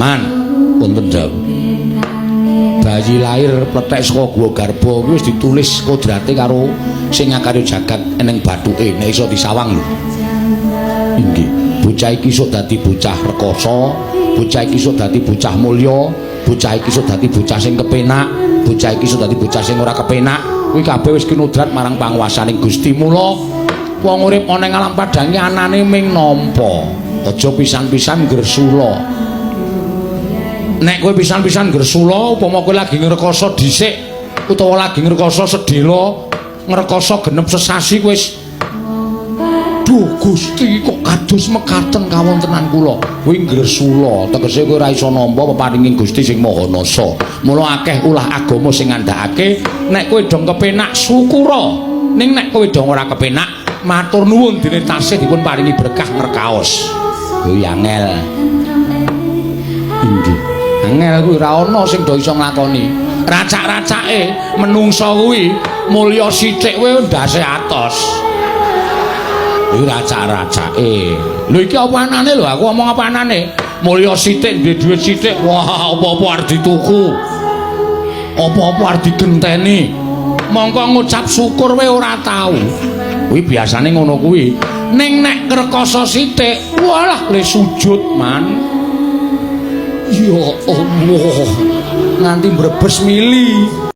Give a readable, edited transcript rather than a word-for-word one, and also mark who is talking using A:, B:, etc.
A: Man, punten jawab. Bayi lahir pletek saka guwa garba kuwi wis ditulis kodrate karo sing ngakarya jagat eneng bathuke nek iso disawang lho. Inggih, bocah iki iso dadi bocah rekoso, bocah iki iso dadi bocah mulya, bocah iki iso dadi bocah sing kepenak, bocah iki iso dadi bocah sing ora kepenak. Kuwi kabeh wis kinudrat marang panguwasaning Gusti. Mula wong urip ana ing alam padange anane ming nampa. Aja pisan-pisan gresula. Nek kowe pisan-pisan gresula upama kowe lagi ngrekoso dhisik utawa lagi ngrekoso sedhela ngrekoso genep sesasi kowe wis duh Gusti kok kados mekaten kawontenan kula. Kuwi gresula tegese kowe ora iso nampa peparinging Gusti sing Maha Nasa. Mula akeh ulah agama sing ngandhakake nek kowe dong kepenak syukura. Ning nek kowe dong ora kepenak matur nuwun dene tasih dipun paringi berkah ngerkaos. Kuwi angel. Inggih. Angel kuwi ora ana sing do iso nglakoni. Racak-racake menungsa kuwi mulya sithik kowe ndase atos. Kuwi racak-racake. Lho iki apa anane lho aku ngomong apa anane? Mulya sithik duwe dhuwit sithik. Wah, apa-apa arep dituku. Apa-apa arep digenteni. Mongko ngucap syukur kowe ora tau. Kuwi biasane ngono kuwi. Ning nek ngrekoso sithik, walah le sujud man. Ya Allah, nganti mbrebes mili.